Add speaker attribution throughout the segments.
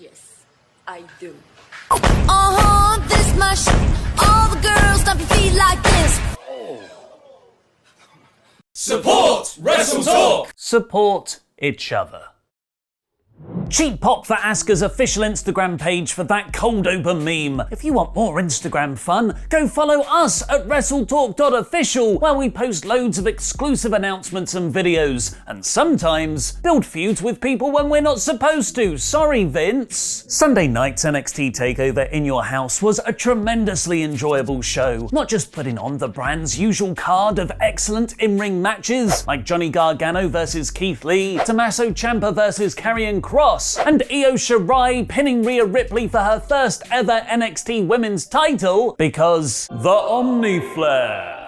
Speaker 1: Yes, I do.
Speaker 2: This my shit. All the girls stomp your feet like this.
Speaker 3: Support WrestleTalk!
Speaker 4: Support each other. Cheap pop for Asuka's official Instagram page for that cold open meme. If you want more Instagram fun, go follow us at WrestleTalk.official, where we post loads of exclusive announcements and videos, and sometimes build feuds with people when we're not supposed to. Sorry, Vince. Sunday night's NXT TakeOver in Your House was a tremendously enjoyable show, not just putting on the brand's usual card of excellent in-ring matches, like Johnny Gargano versus Keith Lee, Tommaso Ciampa versus Karrion Kross, and Io Shirai pinning Rhea Ripley for her first ever NXT Women's title because the Omni Flair.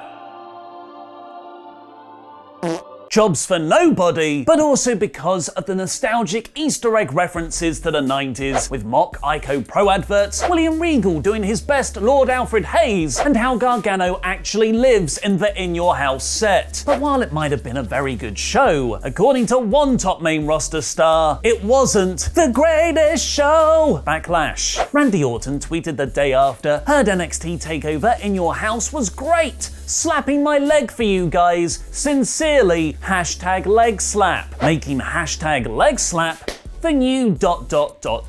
Speaker 4: Jobs for nobody, but also because of the nostalgic Easter egg references to the 90s, with mock Ico Pro adverts, William Regal doing his best Lord Alfred Hayes, and how Gargano actually lives in the In Your House set. But while it might have been a very good show, according to one top main roster star, it wasn't the greatest show. Backlash. Randy Orton tweeted the day after, "Heard NXT TakeOver In Your House was great. Slapping my leg for you guys. Sincerely, #leg slap." Making #leg slap the new ...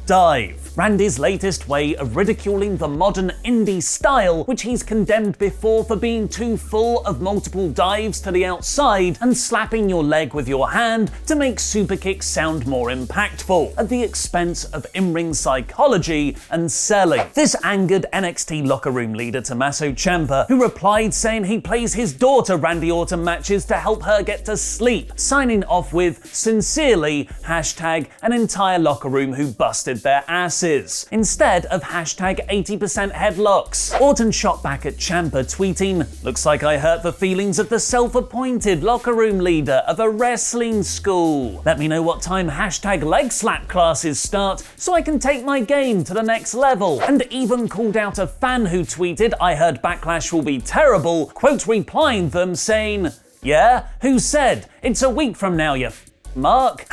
Speaker 4: dive. Randy's latest way of ridiculing the modern indie style, which he's condemned before for being too full of multiple dives to the outside and slapping your leg with your hand to make superkicks sound more impactful, at the expense of in-ring psychology and selling. This angered NXT locker room leader Tommaso Ciampa, who replied saying he plays his daughter Randy Orton matches to help her get to sleep, signing off with, "Sincerely, #an entire locker room who busted their asses," instead of #80% headlocks. Orton shot back at Ciampa, tweeting, "Looks like I hurt the feelings of the self-appointed locker room leader of a wrestling school. Let me know what time #leg slap classes start so I can take my game to the next level," and even called out a fan who tweeted, "I heard Backlash will be terrible," quote replying them saying, "Yeah? Who said? It's a week from now, you Mark.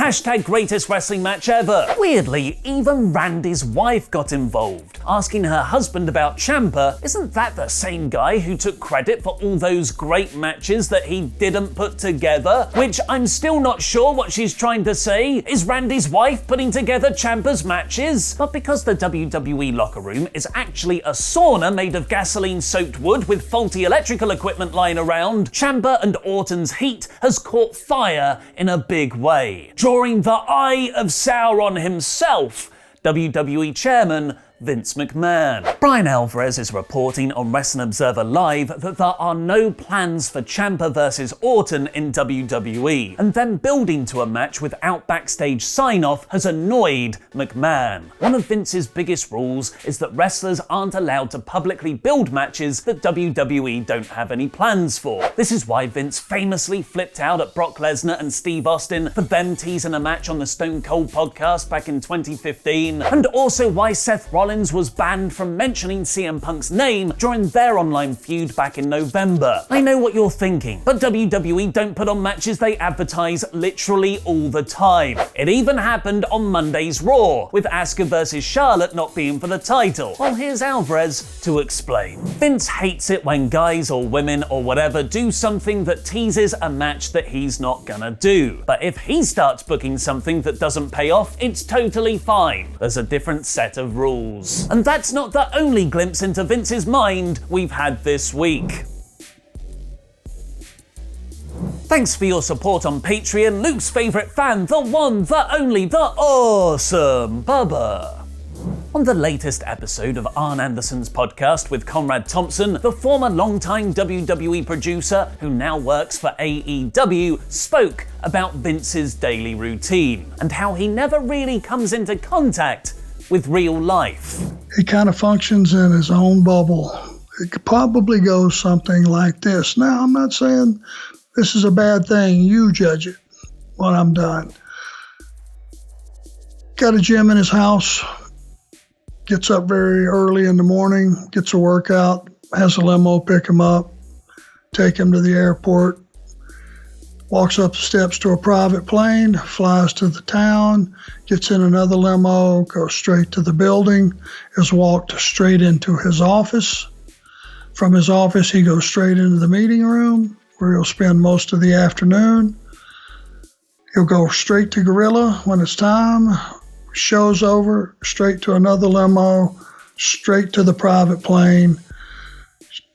Speaker 4: #greatest wrestling match ever." Weirdly, even Randy's wife got involved, asking her husband about Ciampa, "Isn't that the same guy who took credit for all those great matches that he didn't put together?" Which I'm still not sure what she's trying to say. Is Randy's wife putting together Ciampa's matches? But because the WWE locker room is actually a sauna made of gasoline-soaked wood with faulty electrical equipment lying around, Ciampa and Orton's heat has caught fire in a big way, drawing the Eye of Sauron himself, WWE Chairman Vince McMahon. Brian Alvarez is reporting on Wrestling Observer Live that there are no plans for Ciampa versus Orton in WWE, and them building to a match without backstage sign-off has annoyed McMahon. One of Vince's biggest rules is that wrestlers aren't allowed to publicly build matches that WWE don't have any plans for. This is why Vince famously flipped out at Brock Lesnar and Steve Austin for them teasing a match on the Stone Cold podcast back in 2015, and also why Seth Rollins was banned from mentioning CM Punk's name during their online feud back in November. I know what you're thinking, but WWE don't put on matches they advertise literally all the time. It even happened on Monday's Raw, with Asuka versus Charlotte not being for the title. Well, here's Alvarez to explain. Vince hates it when guys or women or whatever do something that teases a match that he's not gonna do. But if he starts booking something that doesn't pay off, it's totally fine. There's a different set of rules. And that's not the only glimpse into Vince's mind we've had this week. Thanks for your support on Patreon, Luke's favourite fan, the one, the only, the awesome Bubba. On the latest episode of Arn Anderson's podcast with Conrad Thompson, the former longtime WWE producer who now works for AEW spoke about Vince's daily routine and how he never really comes into contact with real life.
Speaker 5: He kind of functions in his own bubble. It probably goes something like this. Now, I'm not saying this is a bad thing. You judge it when I'm done. Got a gym in his house. Gets up very early in the morning, gets a workout, has a limo pick him up, take him to the airport, walks up the steps to a private plane, flies to the town, gets in another limo, goes straight to the building, is walked straight into his office. From his office, he goes straight into the meeting room, where he'll spend most of the afternoon. He'll go straight to Gorilla when it's time, show's over, straight to another limo, straight to the private plane,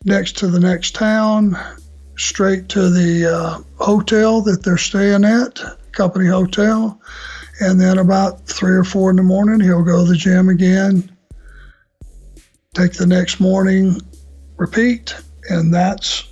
Speaker 5: next to the next town, straight to the hotel that they're staying at, company hotel. And then about 3 or 4 in the morning, he'll go to the gym again, take the next morning, repeat, and that's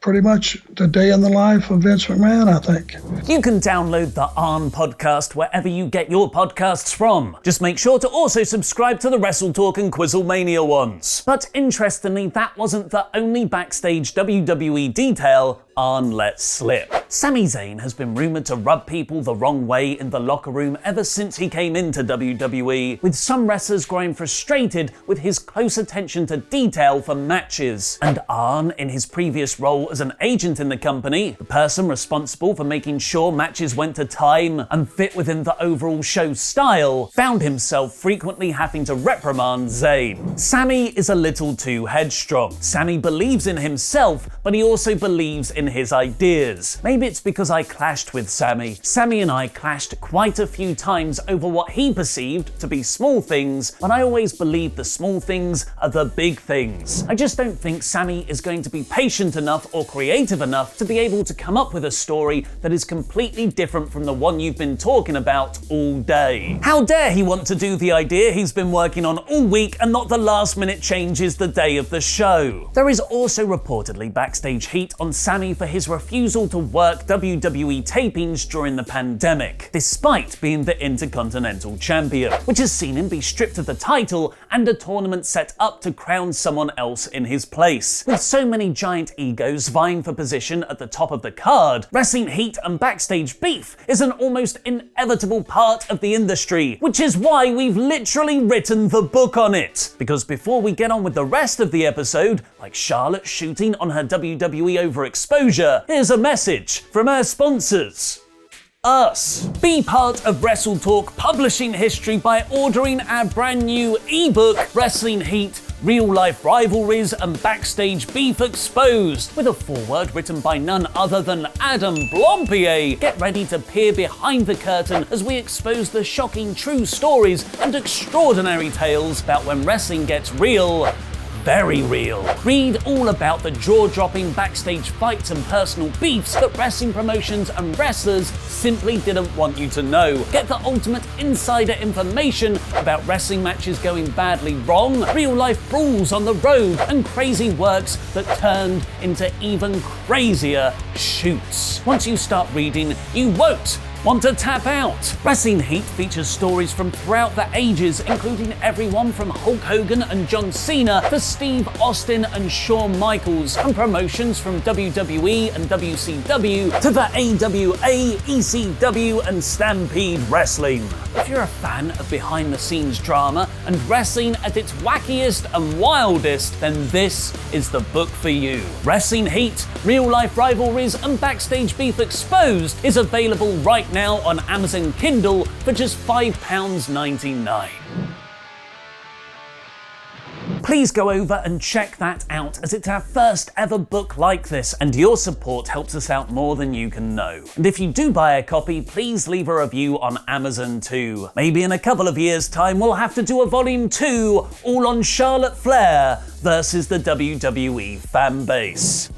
Speaker 5: pretty much the day in the life of Vince McMahon, I think.
Speaker 4: You can download the Arn podcast wherever you get your podcasts from. Just make sure to also subscribe to the WrestleTalk and Quizzlemania ones. But interestingly, that wasn't the only backstage WWE detail Arn let slip. Sami Zayn has been rumoured to rub people the wrong way in the locker room ever since he came into WWE, with some wrestlers growing frustrated with his close attention to detail for matches. And Arn, in his previous role as an agent in the company, the person responsible for making sure matches went to time and fit within the overall show style, found himself frequently having to reprimand Zayn. Sami is a little too headstrong. Sami believes in himself, but he also believes in his ideas. Maybe it's because I clashed with Sami. Sami and I clashed quite a few times over what he perceived to be small things, but I always believe the small things are the big things. I just don't think Sami is going to be patient enough or creative enough to be able to come up with a story that is completely different from the one you've been talking about all day. How dare he want to do the idea he's been working on all week and not the last minute changes the day of the show. There is also reportedly backstage heat on Sami for his refusal to work WWE tapings during the pandemic, despite being the Intercontinental Champion, which has seen him be stripped of the title and a tournament set up to crown someone else in his place. With so many giant egos vying for position at the top of the card, wrestling heat and backstage beef is an almost inevitable part of the industry, which is why we've literally written the book on it. Because before we get on with the rest of the episode, like Charlotte shooting on her WWE Overexposure, here's a message from our sponsors. Us. Be part of WrestleTalk publishing history by ordering our brand new ebook, Wrestling Heat, Real-Life Rivalries and Backstage Beef Exposed, with a foreword written by none other than Adam Blompier. Get ready to peer behind the curtain as we expose the shocking true stories and extraordinary tales about when wrestling gets real. Very real. Read all about the jaw-dropping backstage fights and personal beefs that wrestling promotions and wrestlers simply didn't want you to know. Get the ultimate insider information about wrestling matches going badly wrong, real-life brawls on the road, and crazy works that turned into even crazier shoots. Once you start reading, you won't want to tap out. Wrestling Heat features stories from throughout the ages, including everyone from Hulk Hogan and John Cena to Steve Austin and Shawn Michaels, and promotions from WWE and WCW to the AWA, ECW and Stampede Wrestling. If you're a fan of behind-the-scenes drama and wrestling at its wackiest and wildest, then this is the book for you. Wrestling Heat, Real-Life Rivalries and Backstage Beef Exposed is available right now on Amazon Kindle for just £5.99. Please go over and check that out, as it's our first ever book like this, and your support helps us out more than you can know. And if you do buy a copy, please leave a review on Amazon too. Maybe in a couple of years' time we'll have to do a volume 2 all on Charlotte Flair versus the WWE fan base.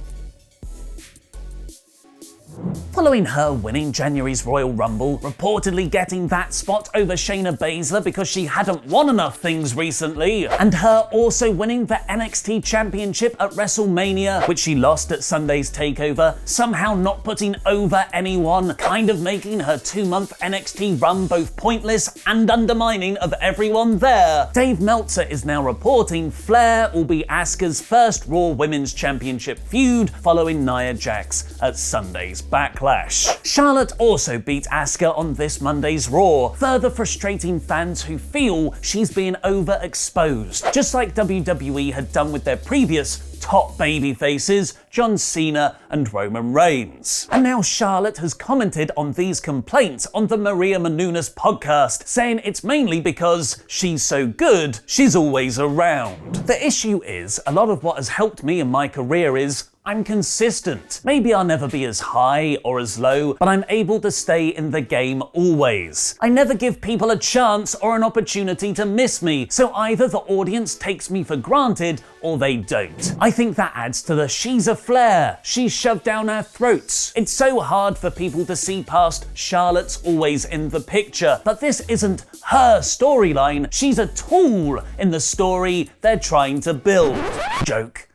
Speaker 4: Following her winning January's Royal Rumble, reportedly getting that spot over Shayna Baszler because she hadn't won enough things recently, and her also winning the NXT Championship at WrestleMania, which she lost at Sunday's TakeOver, somehow not putting over anyone, kind of making her 2-month NXT run both pointless and undermining of everyone there. Dave Meltzer is now reporting Flair will be Asuka's first Raw Women's Championship feud following Nia Jax at Sunday's Backlash. Backlash. Charlotte also beat Asuka on this Monday's Raw, further frustrating fans who feel she's being overexposed, just like WWE had done with their previous top baby faces, John Cena and Roman Reigns. And now Charlotte has commented on these complaints on the Maria Menounos podcast, saying it's mainly because she's so good, she's always around. The issue is, a lot of what has helped me in my career is I'm consistent. Maybe I'll never be as high or as low, but I'm able to stay in the game always. I never give people a chance or an opportunity to miss me, so either the audience takes me for granted or they don't. I think that adds to the she's a Flair, she's shoved down our throats. It's so hard for people to see past Charlotte's always in the picture, but this isn't her storyline, she's a tool in the story they're trying to build. Joke.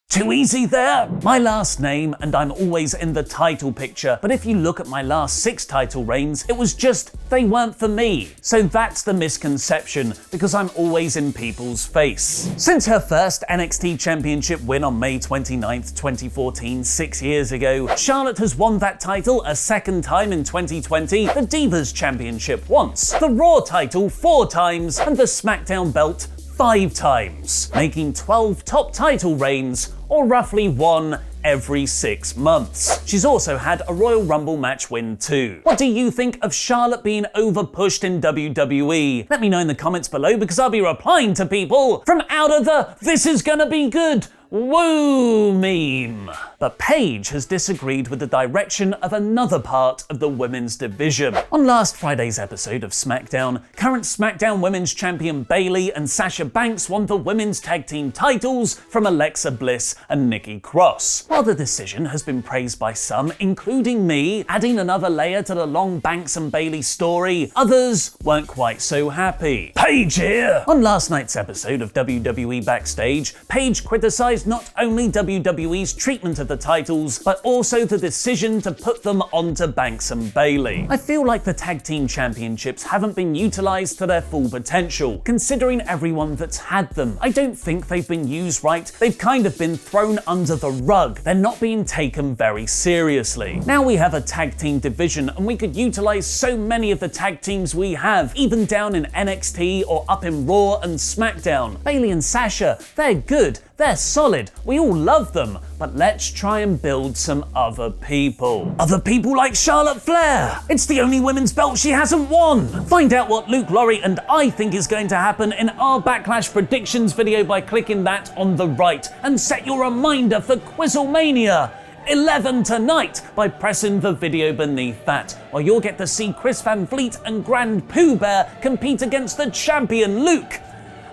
Speaker 4: Too easy there? My last name and I'm always in the title picture, but if you look at my last 6 title reigns, it was just they weren't for me. So that's the misconception, because I'm always in people's face. Since her first NXT Championship win on May 29th, 2014, 6 years ago, Charlotte has won that title a second time in 2020, the Divas Championship once, the Raw title 4 times, and the SmackDown belt 5 times, making 12 top title reigns, or roughly 1 every 6 months. She's also had a Royal Rumble match win too. What do you think of Charlotte being overpushed in WWE? Let me know in the comments below, because I'll be replying to people from out of the "this is gonna be good" woo meme. But Paige has disagreed with the direction of another part of the women's division. On last Friday's episode of SmackDown, current SmackDown Women's Champion Bayley and Sasha Banks won the women's tag team titles from Alexa Bliss and Nikki Cross. While the decision has been praised by some, including me, adding another layer to the long Banks and Bayley story, others weren't quite so happy. Paige here! On last night's episode of WWE Backstage, Paige criticized not only WWE's treatment of the titles, but also the decision to put them onto Banks and Bayley. I feel like the tag team championships haven't been utilized to their full potential, considering everyone that's had them. I don't think they've been used right. They've kind of been thrown under the rug. They're not being taken very seriously. Now we have a tag team division, and we could utilize so many of the tag teams we have, even down in NXT or up in Raw and SmackDown. Bayley and Sasha, they're good. They're solid, we all love them, but let's try and build some other people. Other people like Charlotte Flair. It's the only women's belt she hasn't won. Find out what Luke, Laurie and I think is going to happen in our Backlash predictions video by clicking that on the right, and set your reminder for Quizzlemania 11 tonight by pressing the video beneath that, while you'll get to see Chris Van Vliet and Grand Pooh Bear compete against the champion Luke.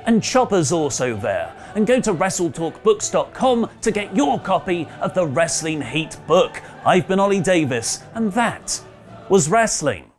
Speaker 4: And Chopper's also there. And go to WrestleTalkBooks.com to get your copy of the Wrestling Heat book. I've been Ollie Davis, and that was wrestling.